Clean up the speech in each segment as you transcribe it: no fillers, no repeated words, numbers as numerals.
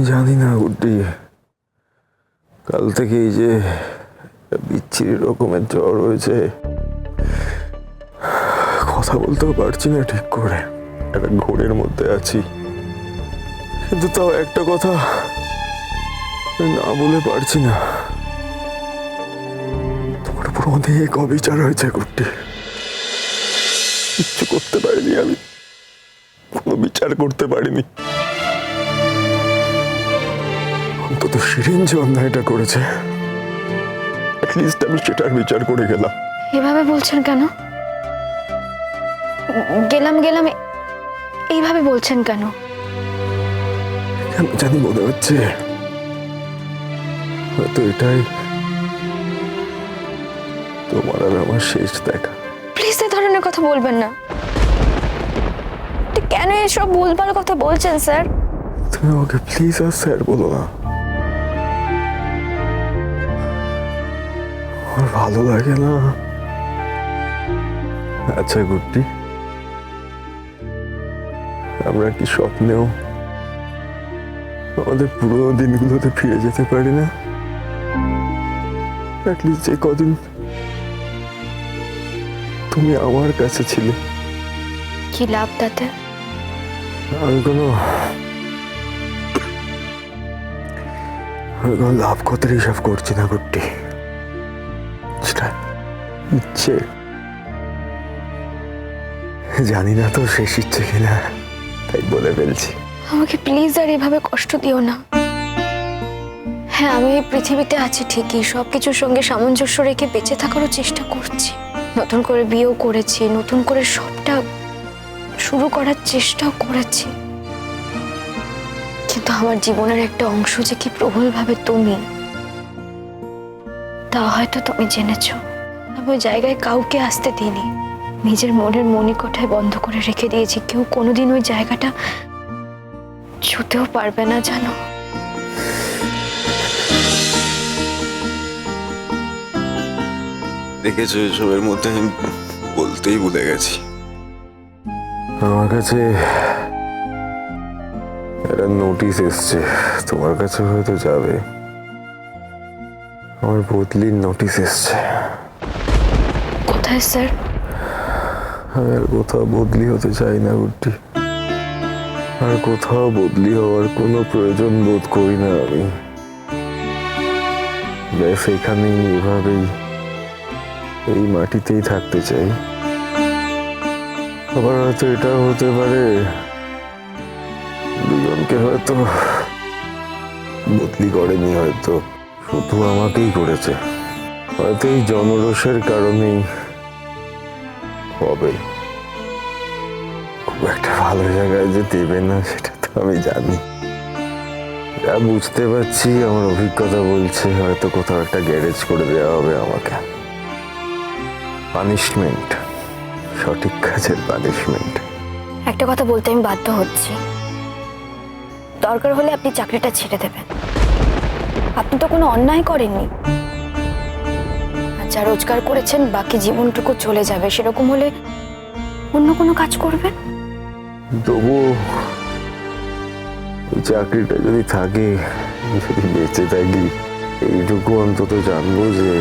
জানি না গুড্ডি, কাল থেকে এই যে বিচ্ছিরি রকমের জ্বর হয়েছে, কথা বলতেও পারছি না ঠিক করে, একটা ঘোরের মধ্যে আছি। কিন্তু তাও একটা কথা না বলে পারছি না, তোমার উপর অনেক অবিচার হয়েছে গুড্ডি। কিচ্ছু করতে পারিনি আমি, কোনো বিচার করতে পারিনি। অন্তত শিরিন যে অন্যায়টা করেছে, অ্যাটলিস্ট আমি সেটার বিচার করে গেলাম। এভাবে বলছেন কেন? গেলাম গেলাম এইভাবে বলছেন কেন? কেন জানি মনে হচ্ছে হয়তো এটাই তোমার আর আমার শেষ দেখা। প্লিজ এ ধরনের কথা বলবেন না। কেন এসব ভুলভাল কথা বলছেন স্যার? তুমি আমাকে প্লিজ আর স্যার বলো না, আমার ভালো লাগে না। আচ্ছা গুড্ডি, আমরা কি স্বপ্নেও আমাদের পুরোনো দিনগুলোতে ফিরে যেতে পারি না? অ্যাটলিস্ট যে কদিন তুমি আমার কাছে ছিলে। কি লাভ তাতে? আমি কোনো লাভ কথার হিসাব করছি না গুড্ডি, সেটা ইচ্ছে। জানি না তো শেষ ইচ্ছে কিনা, তাই বলে ফেলছি। আমাকে প্লিজ আর এভাবে কষ্ট দিও না। হ্যাঁ, আমি এই পৃথিবীতে আছি ঠিকই, সবকিছুর সঙ্গে সামঞ্জস্য রেখে বেঁচে থাকারও চেষ্টা করছি। নতুন করে বিয়েও করেছি, নতুন করে সবটা শুরু করার চেষ্টাও করেছি। কিন্তু আমার জীবনের একটা অংশ যে কি প্রবলভাবে তুমি, তা হয়তো তুমি জেনেছো। আমি ওই জায়গায় কাউকে আসতে দিইনি, নিজের মনের মণিকোঠায় বন্ধ করে রেখে দিয়েছি। কেউ কোনোদিন ওই জায়গাটা ছুতেও পারবে না, জানো। দেখেছো, এসবের মধ্যে আমি বলতেই ভুলে গেছি। আমার কাছে একটা নোটিশ এসছে, তোমার কাছে হয়তো যাবে। আমার বদলির নোটিশ এসছে। কোথায় স্যার? আমি আর কোথাও বদলি হতে চাই না গুড্ডি, আর কোথাও বদলি হওয়ার কোনো প্রয়োজন বোধ করি না আমি। ব্যাস এখানেই, এভাবেই এই মাটিতেই থাকতে চাই। আবার হয়তো এটাও হতে পারে দুজনকে হয়তো বদলি করেনি, হয়তো শুধু আমাকেই করেছে। হয়তো এই জনরোষের কারণেই হবে। খুব একটা ভালো জায়গায় যে দেবে না সেটা তো আমি জানি। যা বুঝতে পারছি, আমার অভিজ্ঞতা বলছে হয়তো কোথাও একটা গ্যারেজ করে দেওয়া হবে আমাকে। পানিশমেন্ট, সঠিক কাজের পানিশমেন্ট। একটা কথা বলতে আমি বাধ্য হচ্ছি, দরকার হলে আপনি চাকরিটা ছেড়ে দেবেন। আপনি তো কোনো অন্যায় করেননি, আর যা রোজগার করেছেন বাকি জীবনটুকু চলে যাবে। সেরকম হলে অন্য কোনো কাজ করবেন। তবু ওই চাকরিটা যদি থাকে, যদি বেঁচে থাকি, এইটুকু অন্তত জানবো যে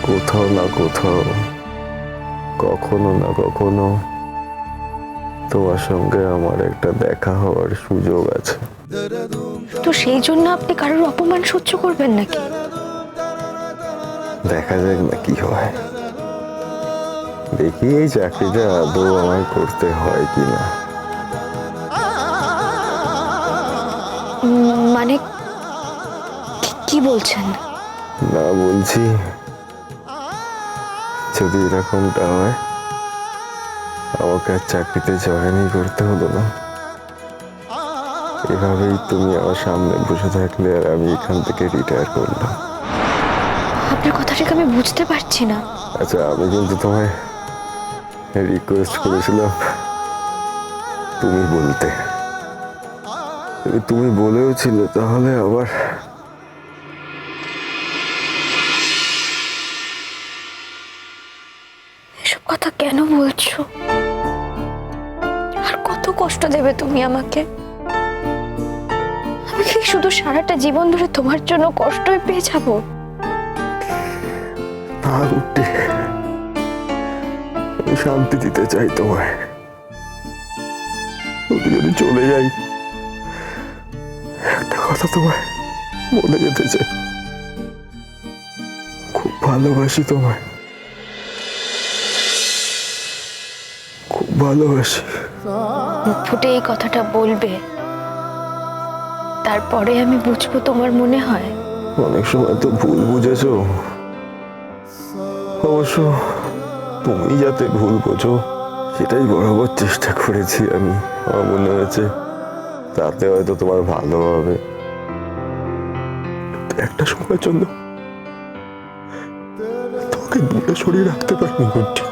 কোথাও না কোথাও, কখনো না কখনো তোমার সঙ্গে আমার একটা দেখা হওয়ার সুযোগ আছে। তো সেই জন্য আপনি কারোর অপমান সহ্য করবেন নাকি? দেখা যাক না কি হয়, দেখি এই চাকরিটা আদৌ আমায় করতে হয় কিনা। মানে কি বলছেন? না, বলছি যদি এরকমটা হয়, আমাকে আর চাকরিতে জয়েনই করতে হলো না। এভাবেই তুমি আমার সামনে বসে থাকলে আর আমি এখান থেকে রিটায়ার করলাম। আপনার কথাটাকে আমি বুঝতে পারছি না। আচ্ছা, আমি কিন্তু তোমায় রিকোয়েস্ট করেছিলাম তুমি বলতে, তুমি বলেও ছিলে, তাহলে আবার এসব কথা কেন বলছো? আর কত কষ্ট দেবে তুমি আমাকে? আমি কি শুধু সারাটা জীবন ধরে তোমার জন্য কষ্টই পেয়ে যাবো? না গুড্ডি, আমি শান্তি দিতে চাই তোমায়। যদি চলে যাই, একটা কথা তোমায় বলে যেতে চাই, খুব ভালোবাসি তোমায়, খুব ভালোবাসি। মুখ ফুটে এই কথাটা বলবে, তারপরে আমি বুঝবো তোমার মনে হয়। অনেক সময় তো ভুল বুঝেছো, অবশ্য তুমি যাতে ভুল বোঝো সেটাই বরাবর চেষ্টা করেছি আমি। আমার মনে হয়েছে তাতে হয়তো তোমার ভালো হবে। একটা সময়ের জন্য তোমাকে দূরে সরিয়ে রাখতে পারিনি গুড্ডি।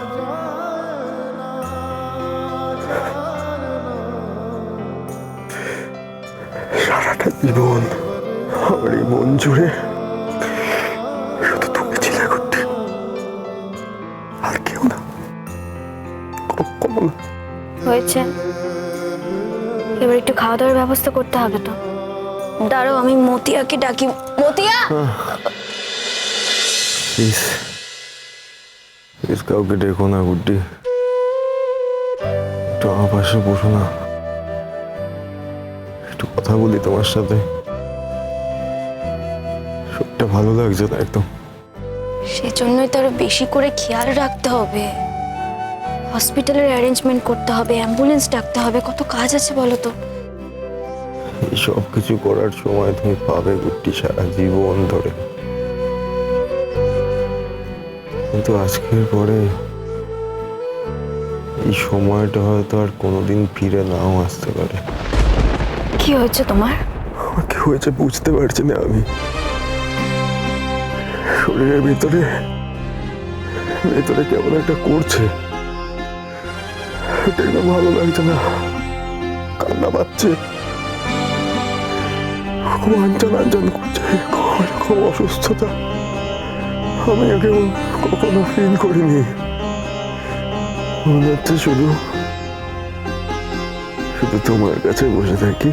সারাটা জীবন আমার এই মন জুড়ে শুধু তুমি ছিলে গুড্ডি, আর কেউ না, কখনো না। হয়েছে, এবার একটু খাওয়া দাওয়ার ব্যবস্থা করতে হবে তো। দাঁড়াও, আমি মতিয়াকে ডাকি। মতিয়া! প্লিজ প্লিজ কাউকে ডেকো না গুড্ডি, একটু আমার পাশে বসো না, একটু কথা বলি তোমার সাথে। সবটা ভালো লাগছে না একদম। সেজন্যই তো আরো বেশি করে খেয়াল রাখতে হবে। হসপিটালের অ্যারেঞ্জমেন্ট করতে হবে, অ্যাম্বুলেন্স ডাকতে হবে, কত কাজ আছে বলো তো। এই সব কিছু করার সময় তুমি পাবে গুড্ডি সারা জীবন ধরে, কিন্তু আজকের পরে এই সময়টা হয়তো আর কোনোদিন ফিরে নাও আসতে পারে। কি হয়েছে তোমার? আমার কি হয়েছে বুঝতে পারছি না আমি। শরীরের ভিতরে ভেতরে কেমন একটা করছে, এটা একদম ভালো লাগছে না, কান্না পাচ্ছে, খুব আনচান আনচান করছে, খুব অসুস্থতা। আমি আগে কখনো ফিল করিনি। মনে হচ্ছে শুধু শুধু তোমার কাছে বসে থাকি,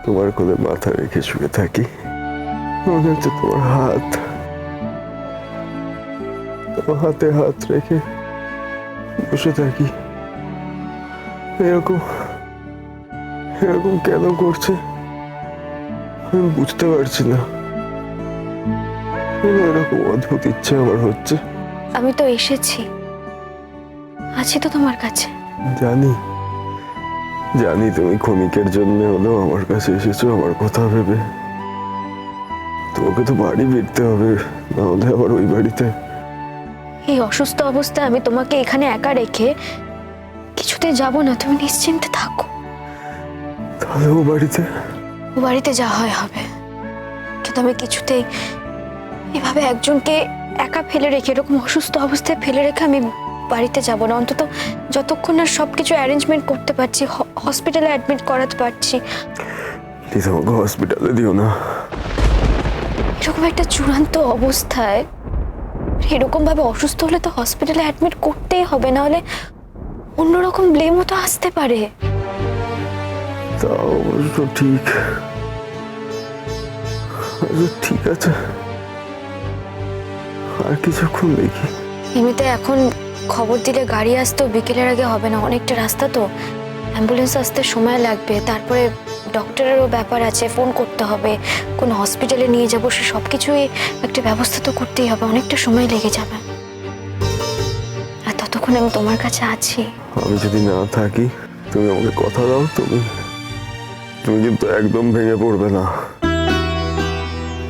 তোমার কোলে মাথা রেখে শুয়ে থাকি। মনে হচ্ছে তোমার হাতে হাত রেখে বসে থাকি। এরকম এরকম কেন করছে আমি বুঝতে পারছি না। এরকম অদ্ভুত ইচ্ছে আমার হচ্ছে। আমি তো এসেছি, আছি তো তোমার কাছে। জানি জানি তুমি ক্ষণিকের জন্য হলেও আমার কাছে এসেছো আমার কথা ভেবে। তোমাকে তো বাড়ি ফিরতে হবে, না হলে আবার ওই বাড়িতে। এই অসুস্থ অবস্থায় আমি তোমাকে এখানে একা রেখে কিছুতে যাব না, তুমি নিশ্চিন্তে থাকো। তাহলে ও বাড়িতে? ও বাড়িতে যা হয় হবে, কিন্তু আমি কিছুতেই এভাবে একজনকে একা ফেলে রেখে, এরকম অসুস্থ অবস্থায় ফেলে রেখে আমি বাড়িতে যাব না। অন্তত যতক্ষণ না সবকিছু অ্যারেঞ্জমেন্ট করতে পারছি, হসপিটালে অ্যাডমিট করাতে পারছি। প্লিজ আমাকে হসপিটালে দিও না। এরকম একটা চূড়ান্ত অবস্থায় এরকম ভাবে অসুস্থ হলে তো হসপিটালে অ্যাডমিট করতেই হবে, না হলে অন্যরকম ব্লেমও তো আসতে পারে। তা অবশ্য ঠিক। আচ্ছা ঠিক আছে, আর কিছুক্ষণ দেখি। এমনিতে এখন খবর দিলে গাড়ি আসতেও বিকেলের আগে হবে না, অনেকটা রাস্তা তো, অ্যাম্বুলেন্স আসতে সময় লাগবে। তারপরে ডক্টরেরও ব্যাপার আছে, ফোন করতে হবে, কোন হসপিটালে নিয়ে যাবো, সে সব কিছুই একটা ব্যবস্থা তো করতেই হবে, অনেকটা সময় লেগে যাবে। আর ততক্ষণ আমি তোমার কাছে আছি। আমি যদি না থাকি, তুমি আমাকে কথা দাও, তুমি কিন্তু একদম ভেঙে পড়বে না।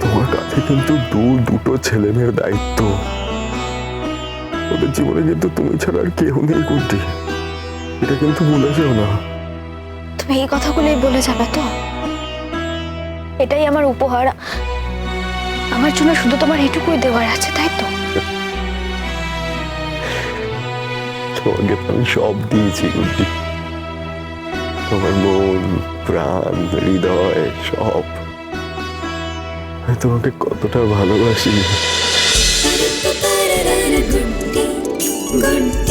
তোমার কাছে কিন্তু দুটো ছেলে মেয়ের দায়িত্ব, ওদের জীবনে কিন্তু তুমি ছাড়া আর কেউ নেই গুড্ডি, এটা কিন্তু ভুলে যেও না। তুমি এই কথাগুলোই বলে যাবে তো? এটাই আমার উপহার, আমার জন্য শুধু তোমার এটুকুই দেওয়ার আছে, তাই তো? তোমাকে আমি সব দিয়েছি গুড্ডি, তোমার মন, প্রাণ, হৃদয় সব। আমি তোমাকে কতটা ভালোবাসি। good